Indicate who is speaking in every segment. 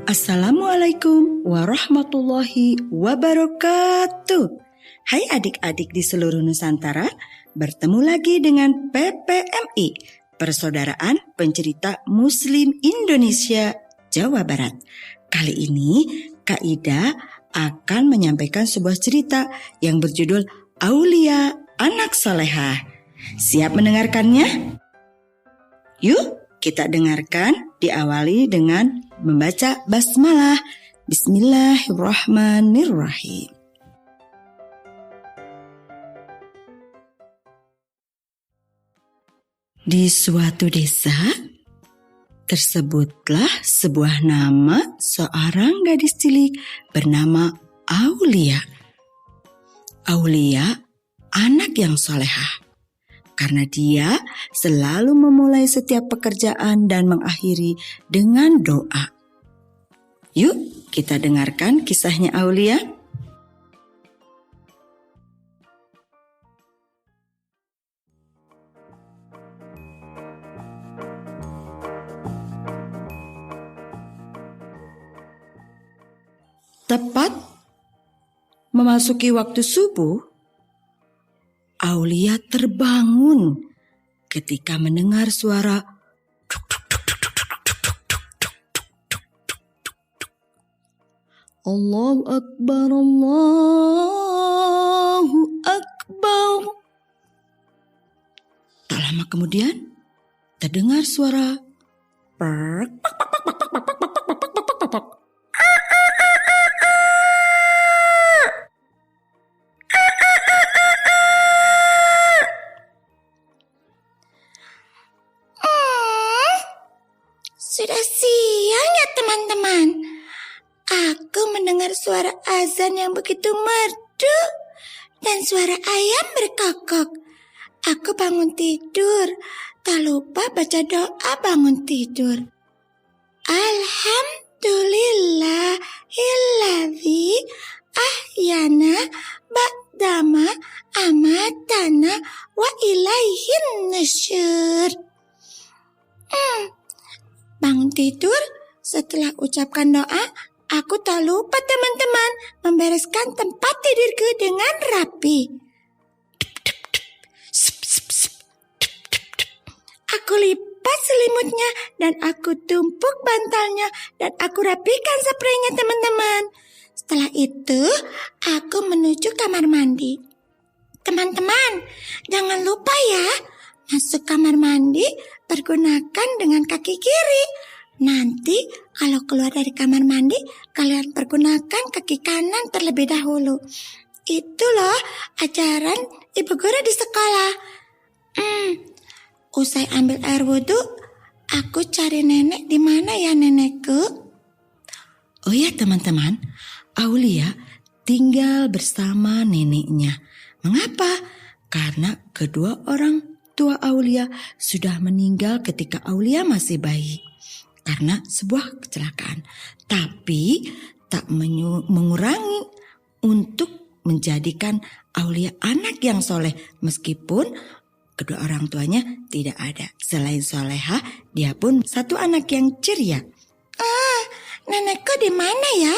Speaker 1: Assalamualaikum warahmatullahi wabarakatuh. Hai adik-adik di seluruh Nusantara, bertemu lagi dengan PPMI, Persaudaraan Pencerita Muslim Indonesia Jawa Barat. Kali ini Kak Ida akan menyampaikan sebuah cerita yang berjudul Aulia Anak Solehah. Siap mendengarkannya? Yuk kita dengarkan, diawali dengan membaca basmalah. Bismillahirrahmanirrahim. Di suatu desa, tersebutlah sebuah nama seorang gadis cilik bernama Aulia. Aulia, anak yang solehah. Karena dia selalu memulai setiap pekerjaan dan mengakhiri dengan doa. Yuk kita dengarkan kisahnya Aulia. Tepat memasuki waktu subuh, Aulia terbangun ketika mendengar suara duk, duk, duk, duk, duk, duk, duk, duk, duk, duk, duk, duk, duk, duk. Allahu Akbar, Allahu Akbar. Tak lama kemudian terdengar suara perk, pak, pak, pak, pak, pak, pak, pak, pak, pak, pak, pak, pak.
Speaker 2: Sudah siang ya teman-teman. Aku mendengar suara azan yang begitu merdu dan suara ayam berkokok. Aku bangun tidur, tak lupa baca doa bangun tidur. Alhamdulillahilladzi ahyana ba'dama amatana wa ilaihin nusyur. Bangun tidur, setelah ucapkan doa, aku tak lupa teman-teman membereskan tempat tidurku dengan rapi. Aku lipat selimutnya dan aku tumpuk bantalnya dan aku rapikan spraynya teman-teman. Setelah itu, aku menuju kamar mandi. Teman-teman, jangan lupa ya, masuk kamar mandi pergunakan dengan kaki kiri. Nanti kalau keluar dari kamar mandi, kalian pergunakan kaki kanan terlebih dahulu. Itu loh ajaran ibu guru di sekolah. Usai ambil air wudhu, aku cari nenek. Di mana ya nenekku?
Speaker 1: Oh ya teman-teman, Aulia tinggal bersama neneknya. Mengapa? Karena kedua orang tua Aulia sudah meninggal ketika Aulia masih bayi karena sebuah kecelakaan. Tapi tak mengurangi untuk menjadikan Aulia anak yang soleh meskipun kedua orang tuanya tidak ada. Selain solehah, dia pun satu anak yang ceria.
Speaker 2: Nenekku di mana ya?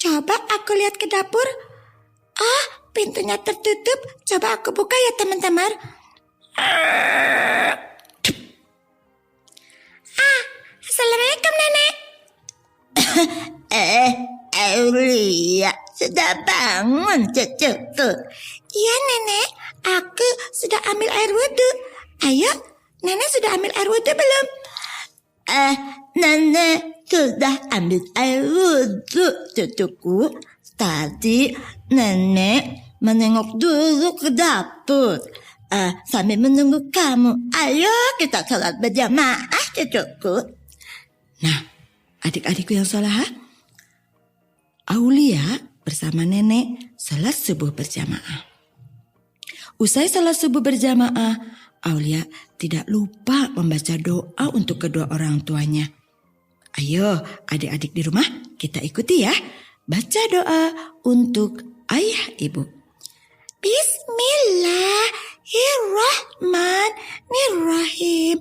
Speaker 2: Coba aku lihat ke dapur. Pintunya tertutup. Coba aku buka ya teman-teman. Assalamualaikum nenek.
Speaker 3: Aulia, sudah bangun cucuku?
Speaker 2: Iya nenek, aku sudah ambil air wudhu. Ayo, nenek sudah ambil air wudhu belum?
Speaker 3: Nenek sudah ambil air wudhu cucuku. Tadi nenek menengok dulu ke dapur. Sambil menunggu kamu. Ayo kita sholat berjamaah cucuku.
Speaker 1: Nah, adik-adikku yang solehah, Aulia bersama nenek sholat subuh berjamaah. Usai sholat subuh berjamaah, Aulia tidak lupa membaca doa untuk kedua orang tuanya. Ayo adik-adik di rumah kita ikuti ya. Baca doa untuk ayah ibu.
Speaker 2: Bismillahirrahmanirrahim.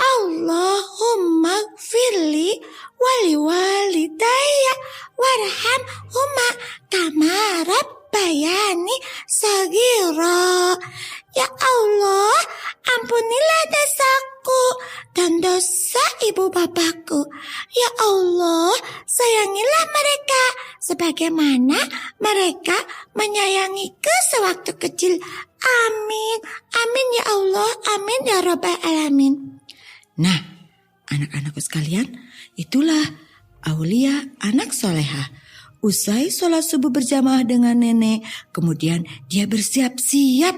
Speaker 2: Allahumma gfirli wali walidayya saghira. Ya Allah, ampunilah dosaku dan dosa ibu bapakku. Ya Allah, sayangilah mereka sebagaimana mereka menyayangiku sewaktu kecil. Amin, amin ya Allah, amin ya Rabbal Alamin.
Speaker 1: Nah, anak-anakku sekalian, itulah Aulia anak soleha. Usai sholat subuh berjamaah dengan nenek, kemudian dia bersiap-siap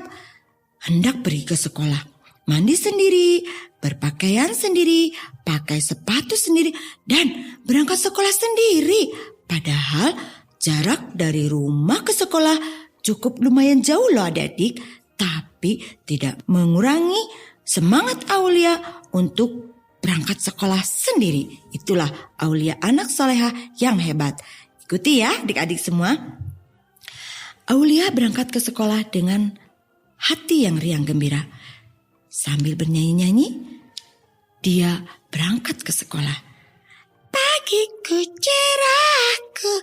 Speaker 1: hendak pergi ke sekolah. Mandi sendiri, berpakaian sendiri, pakai sepatu sendiri, dan berangkat sekolah sendiri. Padahal jarak dari rumah ke sekolah cukup lumayan jauh loh adik-adik, tapi tidak mengurangi semangat Aulia untuk berangkat sekolah sendiri. Itulah Aulia anak soleha yang hebat. Ikuti ya adik-adik semua. Aulia berangkat ke sekolah dengan hati yang riang gembira. Sambil bernyanyi-nyanyi, dia berangkat ke sekolah.
Speaker 2: Pagiku cerahku,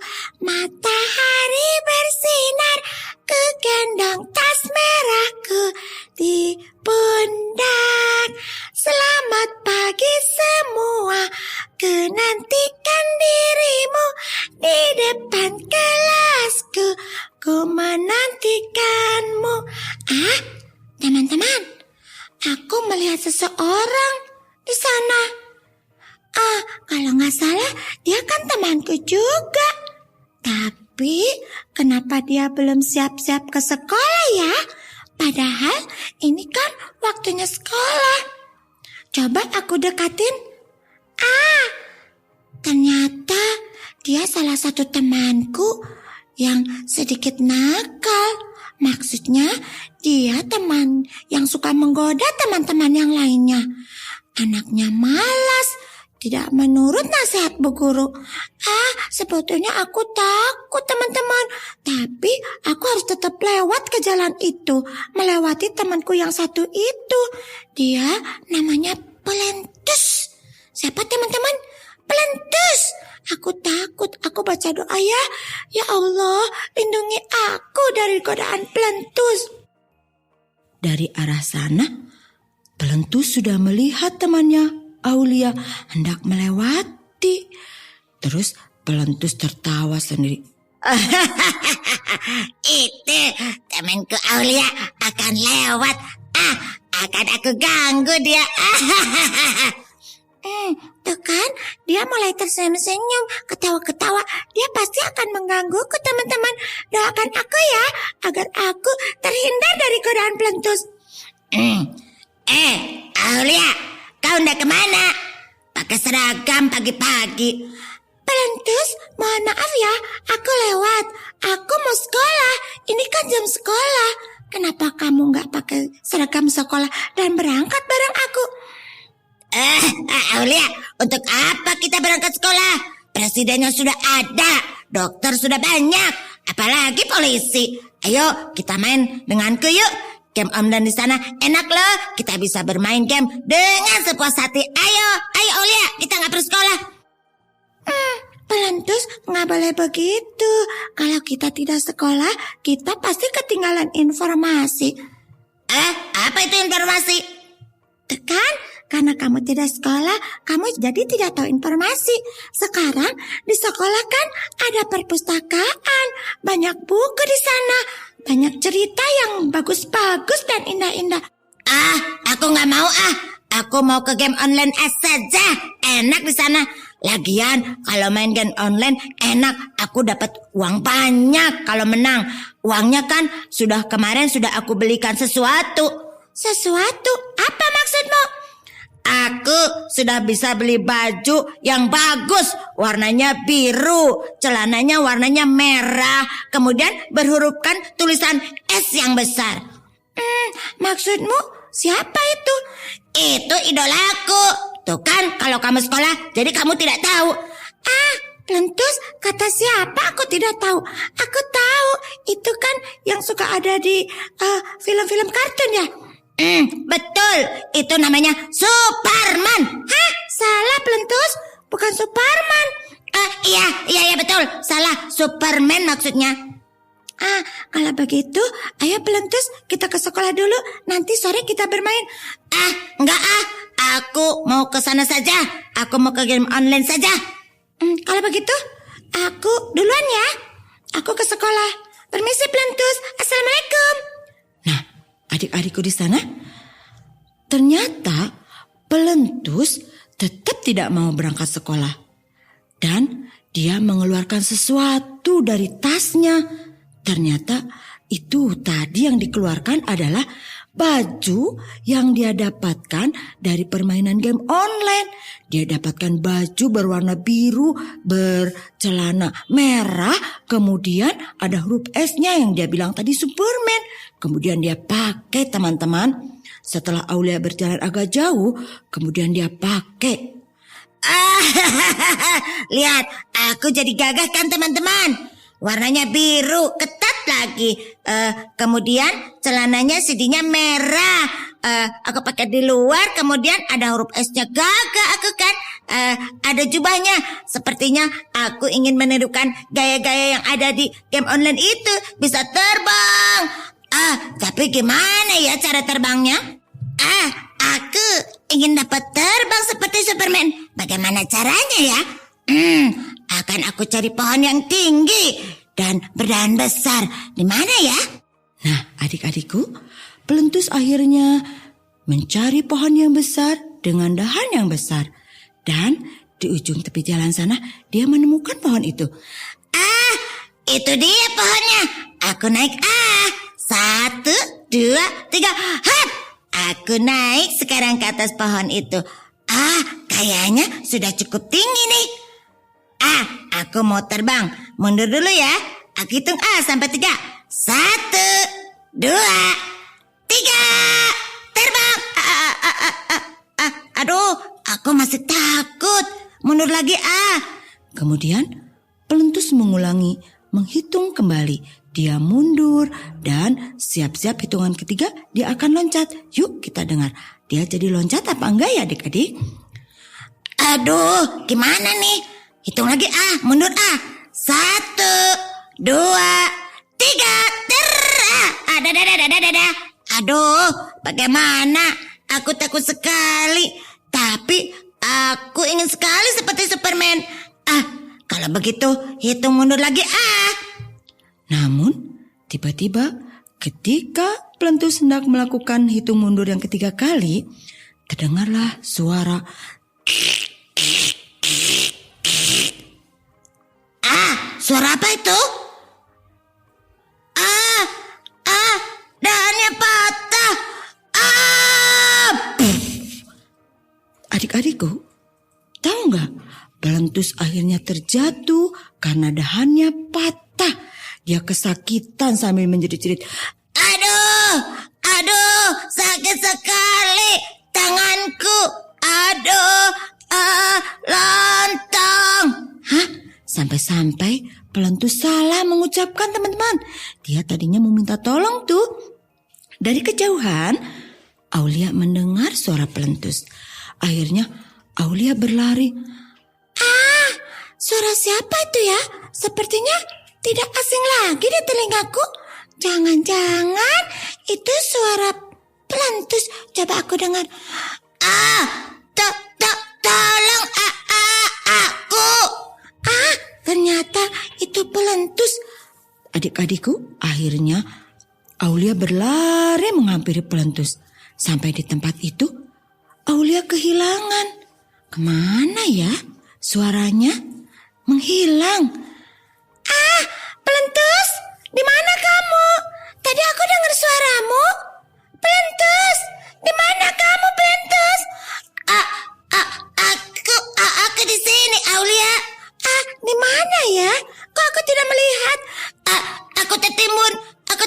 Speaker 2: matahari bersinar, ku gendong tas merahku di pundak. Selamat pagi semua, ku nantikan dirimu di depan kelasku, ku menantikanmu. Teman-teman, aku melihat seseorang di sana. Kalau nggak salah dia kan temanku juga. Tapi kenapa dia belum siap-siap ke sekolah ya? Padahal ini kan waktunya sekolah. Coba aku dekatin. Ternyata dia salah satu temanku yang sedikit nakal. Maksudnya dia teman yang suka menggoda teman-teman yang lainnya. Anaknya malas, tidak menurut nasihat bu guru. Sebetulnya aku takut teman-teman. Tapi aku harus tetap lewat ke jalan itu, melewati temanku yang satu itu. Dia namanya Pelentus. Siapa teman-teman? Pelentus. Aku takut, aku baca doa ya. Ya Allah, lindungi aku dari godaan Pelentus.
Speaker 1: Dari arah sana, Pelentus sudah melihat temannya Aulia hendak melewati. Terus Pelentus tertawa sendiri.
Speaker 3: Itu temanku Aulia akan lewat. Akan aku ganggu dia.
Speaker 2: Tuh kan, dia mulai tersenyum-senyum, ketawa-ketawa. Dia pasti akan menggangguku teman-teman. Doakan aku ya, agar aku terhindar dari godaan Pelentus.
Speaker 3: Aulia, kau ndak kemana? Pakai seragam pagi-pagi.
Speaker 2: Pelentus, mohon maaf ya, aku lewat. Aku mau sekolah, ini kan jam sekolah. Kenapa kamu nggak pakai seragam sekolah dan berangkat bareng aku?
Speaker 3: Aulia, untuk apa kita berangkat sekolah? Presidennya sudah ada, dokter sudah banyak, apalagi polisi. Ayo kita main denganku yuk. Game online di sana enak loh. Kita bisa bermain game dengan sepuas hati. Ayo Aulia, kita nggak perlu sekolah.
Speaker 2: Pelentus, nggak boleh begitu. Kalau kita tidak sekolah, kita pasti ketinggalan informasi.
Speaker 3: Apa itu informasi?
Speaker 2: Kan? Karena kamu tidak sekolah, kamu jadi tidak tahu informasi. Sekarang di sekolah kan ada perpustakaan, banyak buku di sana, banyak cerita yang bagus-bagus dan indah-indah.
Speaker 3: Aku nggak mau Aku mau ke game online saja. Enak di sana. Lagian kalau main game online enak, aku dapat uang banyak kalau menang. Uangnya kan kemarin sudah aku belikan sesuatu.
Speaker 2: Sesuatu? Apa maksudmu?
Speaker 3: Aku sudah bisa beli baju yang bagus, warnanya biru, celananya warnanya merah, kemudian berhurufkan tulisan S yang besar.
Speaker 2: Maksudmu siapa itu?
Speaker 3: Itu idolaku. Tuh kan, kalau kamu sekolah, jadi kamu tidak tahu.
Speaker 2: Pelentus, kata siapa aku tidak tahu. Aku tahu, itu kan yang suka ada di film-film kartun ya?
Speaker 3: Betul, itu namanya Superman.
Speaker 2: Salah Pelentus, bukan Superman.
Speaker 3: Iya betul, salah, Superman maksudnya.
Speaker 2: Kalau begitu, ayo Pelentus kita ke sekolah dulu. Nanti sore kita bermain.
Speaker 3: Enggak aku mau ke sana saja. Aku mau ke game online saja.
Speaker 2: Kalau begitu, aku duluan ya. Aku ke sekolah. Permisi Pelentus, Assalamualaikum.
Speaker 1: Nah, adik-adikku di sana, ternyata Pelentus tetap tidak mau berangkat sekolah. Dan dia mengeluarkan sesuatu dari tasnya. Ternyata itu tadi yang dikeluarkan adalah baju yang dia dapatkan dari permainan game online. Dia dapatkan baju berwarna biru, bercelana merah, kemudian ada huruf S-nya yang dia bilang tadi Superman. Kemudian dia pakai teman-teman. Setelah Aulia berjalan agak jauh, kemudian dia pakai.
Speaker 3: Lihat, aku jadi gagah kan teman-teman. Warnanya biru, ketat lagi. Kemudian celananya CD-nya merah. Aku pakai di luar, kemudian ada huruf S-nya, gagah aku kan. Ada jubahnya. Sepertinya aku ingin menirukan gaya-gaya yang ada di game online itu. Bisa terbang. Tapi gimana ya cara terbangnya? Aku ingin dapat terbang seperti Superman. Bagaimana caranya ya? Akan aku cari pohon yang tinggi dan berdahan besar. Di mana ya?
Speaker 1: Nah, adik-adikku, Pelentus akhirnya mencari pohon yang besar dengan dahan yang besar. Dan di ujung tepi jalan sana, dia menemukan pohon itu.
Speaker 3: Itu dia pohonnya. Aku naik. 1, 2, 3. Hap! Aku naik sekarang ke atas pohon itu. Kayaknya sudah cukup tinggi nih. Aku mau terbang. Mundur dulu ya. Aku hitung sampai 3. 1, 2, 3. Terbang. Aduh, aku masih takut. Mundur lagi.
Speaker 1: Kemudian Pelentus mengulangi, menghitung kembali. Dia mundur dan siap-siap hitungan ketiga dia akan loncat. Yuk kita dengar. Dia jadi loncat apa enggak ya adik-adik?
Speaker 3: Aduh, gimana nih? Hitung lagi. Mundur. 1, 2, 3. Aduh, bagaimana? Aku takut sekali. Tapi aku ingin sekali seperti Superman. Kalau begitu hitung mundur lagi.
Speaker 1: Namun tiba-tiba ketika Pelentus hendak melakukan hitung mundur yang ketiga kali, terdengarlah suara.
Speaker 3: Suara apa itu? Dahannya patah.
Speaker 1: Adik-adikku, tahu nggak? Pelentus akhirnya terjatuh karena dahannya patah. Dia kesakitan sambil menjerit-jerit.
Speaker 3: Aduh, sakit sekali tanganku. Aduh, lontong.
Speaker 1: Sampai-sampai Pelentus salah mengucapkan teman-teman. Dia tadinya mau minta tolong tuh. Dari kejauhan, Aulia mendengar suara Pelentus. Akhirnya Aulia berlari.
Speaker 2: Suara siapa itu ya? Sepertinya tidak asing lagi di telingaku. Jangan-jangan itu suara Pelentus. Coba aku dengar.
Speaker 3: Tolong aku.
Speaker 2: Ternyata itu Pelentus.
Speaker 1: Adik-adikku, akhirnya Aulia berlari menghampiri Pelentus. Sampai di tempat itu, Aulia kehilangan. Kemana ya? Suaranya menghilang.
Speaker 2: Pelentus, di mana kamu? Tadi aku dengar suaramu. Pelentus, di mana kamu Pelentus?
Speaker 3: Aku di sini, Aulia.
Speaker 2: Di mana ya? Kok aku tidak melihat?
Speaker 3: Aku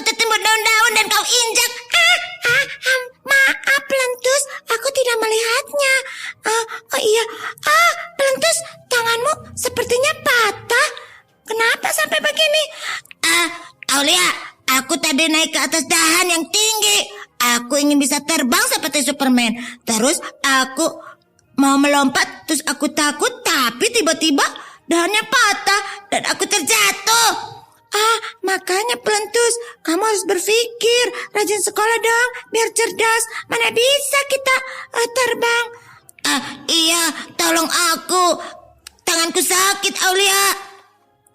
Speaker 3: tertimbun daun-daun dan kau injak.
Speaker 2: Maaf Pelentus, aku tidak melihatnya. Oh iya, Pelentus, tanganmu sepertinya patah. Kenapa sampai begini?
Speaker 3: Aulia, aku tadi naik ke atas dahan yang tinggi. Aku ingin bisa terbang seperti Superman. Terus aku mau melompat, terus aku takut, tapi tiba-tiba dahannya patah dan aku terjatuh.
Speaker 2: Makanya Pelentus, kamu harus berpikir, rajin sekolah dong, biar cerdas. Mana bisa kita terbang.
Speaker 3: Iya, tolong aku. Tanganku sakit, Aulia.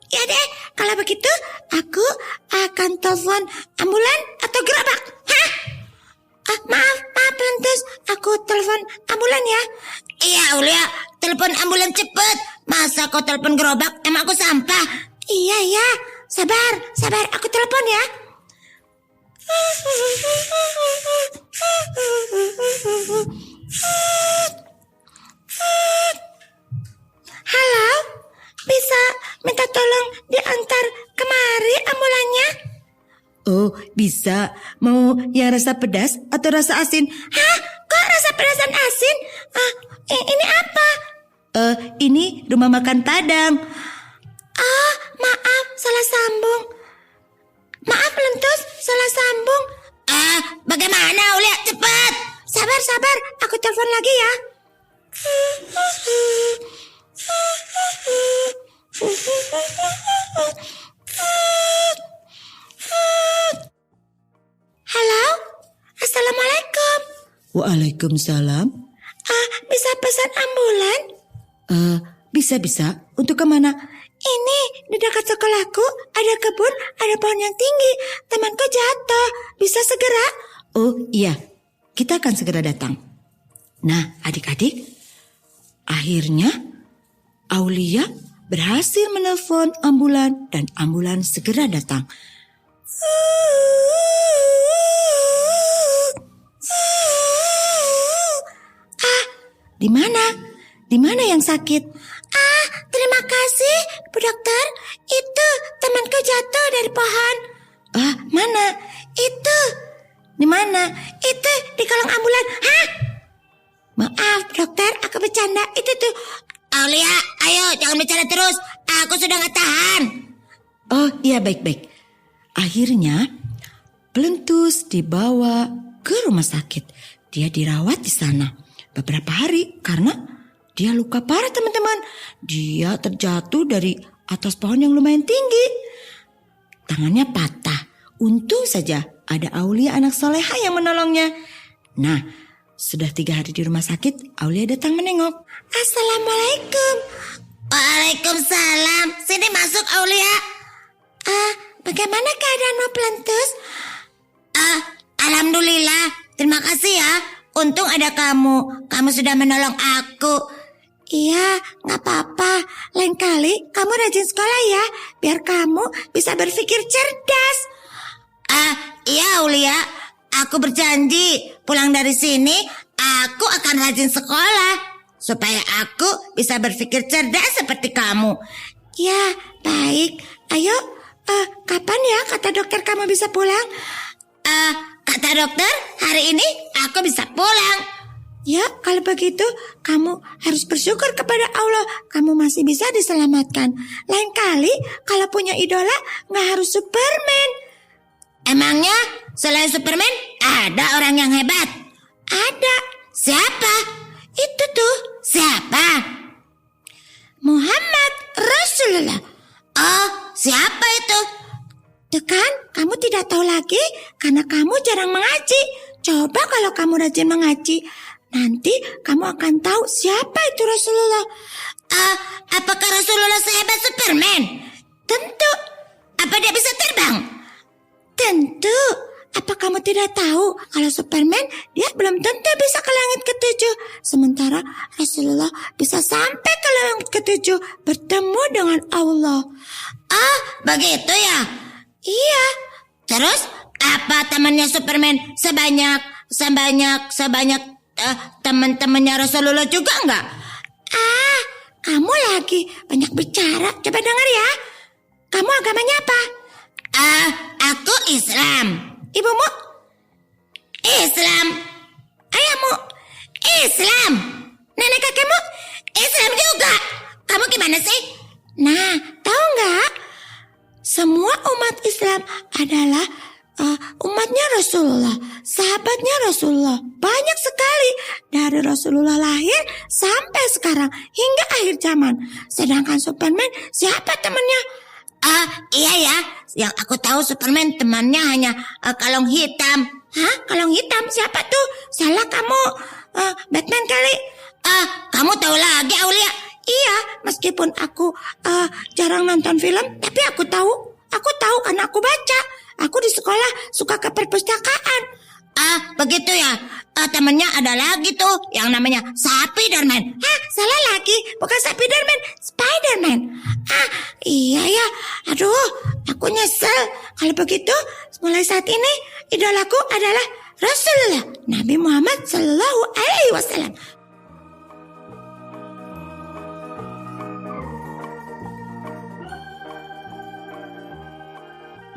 Speaker 2: Ya deh, kalau begitu aku akan telepon ambulan atau gerobak. Maaf Pelentus, aku telepon ambulan ya.
Speaker 3: Iya, Aulia, telepon ambulan cepet. Masa kau telepon gerobak, emang aku sampah?
Speaker 2: Iya, sabar, aku telepon ya. Halo, bisa minta tolong diantar kemari ambulannya?
Speaker 1: Oh, bisa. Mau yang rasa pedas atau rasa asin?
Speaker 2: Hah? Kok rasa pedas dan asin? Ini apa?
Speaker 1: Ini rumah makan Padang.
Speaker 2: Maaf, salah sambung. Maaf Lentus, salah sambung.
Speaker 3: Bagaimana, Aulia? Cepat.
Speaker 2: Sabar, aku telepon lagi ya. Halo, Assalamualaikum.
Speaker 1: Waalaikumsalam.
Speaker 2: Bisa pesan ambulan?
Speaker 1: Bisa. Untuk kemana?
Speaker 2: Ini di dekat sekolahku ada kebun, ada pohon yang tinggi. Temanku jatuh. Bisa segera?
Speaker 1: Oh iya, kita akan segera datang. Nah, adik-adik, akhirnya Aulia berhasil menelpon ambulan dan ambulan segera datang. Di mana yang sakit?
Speaker 2: Terima kasih, Bu Dokter. Itu temanku jatuh dari pohon.
Speaker 1: Mana?
Speaker 2: Itu.
Speaker 1: Di mana?
Speaker 2: Itu di kolong ambulan. Hah? Maaf, Dokter, aku bercanda. Itu tuh.
Speaker 3: Aulia, ayo jangan bicara terus. Aku sudah gak tahan.
Speaker 1: Oh iya, baik. Akhirnya Pelentus dibawa ke rumah sakit. Dia dirawat di sana beberapa hari karena dia luka parah, teman-teman. Dia terjatuh dari atas pohon yang lumayan tinggi. Tangannya patah. Untung saja ada Aulia anak soleha yang menolongnya. Nah, sudah 3 hari di rumah sakit, Aulia datang menengok.
Speaker 2: Assalamualaikum.
Speaker 3: Waalaikumsalam. Sini masuk, Aulia.
Speaker 2: Bagaimana keadaanmu Pelentus?
Speaker 3: Alhamdulillah. Terima kasih ya. Untung ada kamu. Kamu sudah menolong aku.
Speaker 2: Iya, gak apa-apa. Lain kali kamu rajin sekolah ya, biar kamu bisa berpikir cerdas.
Speaker 3: Iya Aulia. Aku berjanji pulang dari sini aku akan rajin sekolah supaya aku bisa berpikir cerdas seperti kamu.
Speaker 2: Ya, baik. Ayo, kapan ya kata dokter kamu bisa pulang?
Speaker 3: Kata dokter hari ini aku bisa pulang.
Speaker 2: Ya, kalau begitu kamu harus bersyukur kepada Allah. Kamu masih bisa diselamatkan. Lain kali kalau punya idola gak harus Superman.
Speaker 3: Emangnya selain Superman ada orang yang hebat?
Speaker 2: Ada.
Speaker 3: Siapa?
Speaker 2: Itu tuh.
Speaker 3: Siapa?
Speaker 2: Muhammad Rasulullah.
Speaker 3: Oh, siapa itu?
Speaker 2: Tuh kan, kamu tidak tahu lagi karena kamu jarang mengaji. Coba kalau kamu rajin mengaji, nanti kamu akan tahu siapa itu Rasulullah.
Speaker 3: Apakah Rasulullah sehebat Superman?
Speaker 2: Tentu.
Speaker 3: Apa dia bisa terbang?
Speaker 2: Tentu. Apa kamu tidak tahu kalau Superman dia belum tentu bisa ke langit ke-7. Sementara Rasulullah bisa sampai ke langit ke-7 bertemu dengan Allah.
Speaker 3: Begitu ya?
Speaker 2: Iya.
Speaker 3: Terus apa temannya Superman sebanyak teman-temannya Rasulullah juga enggak?
Speaker 2: Kamu lagi banyak bicara. Coba dengar ya. Kamu agamanya apa?
Speaker 3: Aku Islam.
Speaker 2: Ibumu?
Speaker 3: Islam.
Speaker 2: Ayahmu?
Speaker 3: Islam.
Speaker 2: Nenek kakekmu?
Speaker 3: Islam juga. Kamu gimana sih?
Speaker 2: Nah, tahu nggak? Semua umat Islam adalah umatnya Rasulullah, sahabatnya Rasulullah. Banyak sekali dari Rasulullah lahir sampai sekarang hingga akhir zaman. Sedangkan Superman siapa temannya?
Speaker 3: Iya ya, yang aku tahu Superman temannya hanya kalung hitam.
Speaker 2: Hah? Kalung hitam? Siapa tuh? Salah kamu. Batman kali.
Speaker 3: Kamu tahu lagi Aulia?
Speaker 2: Iya, meskipun aku jarang nonton film, tapi aku tahu. Aku tahu karena aku baca. Aku di sekolah suka ke perpustakaan.
Speaker 3: Begitu ya. Temannya ada lagi tuh yang namanya Spiderman.
Speaker 2: Hah, salah lagi. Bukan Spiderman, Spiderman. Iya ya. Aduh, aku nyesel. Kalau begitu, mulai saat ini idolaku adalah Rasulullah Nabi Muhammad Sallallahu Alaihi Wasallam.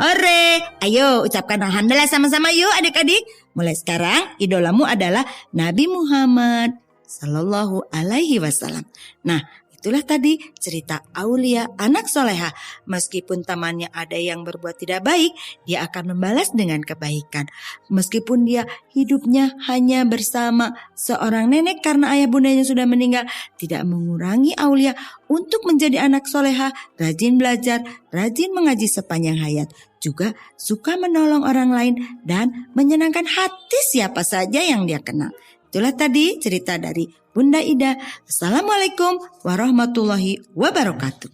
Speaker 1: Hore, ayo ucapkan alhamdulillah sama-sama yuk adik-adik. Mulai sekarang idolamu adalah Nabi Muhammad Sallallahu Alaihi Wasallam. Nah, itulah tadi cerita Aulia anak soleha. Meskipun temannya ada yang berbuat tidak baik, dia akan membalas dengan kebaikan. Meskipun dia hidupnya hanya bersama seorang nenek karena ayah bundanya sudah meninggal, tidak mengurangi Aulia untuk menjadi anak soleha, rajin belajar, rajin mengaji sepanjang hayat. Juga suka menolong orang lain dan menyenangkan hati siapa saja yang dia kenal. Itulah tadi cerita dari Bunda Ida. Assalamualaikum warahmatullahi wabarakatuh.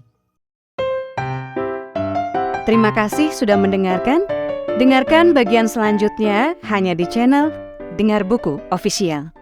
Speaker 4: Terima kasih sudah mendengarkan. Dengarkan bagian selanjutnya hanya di channel Dengar Buku Official.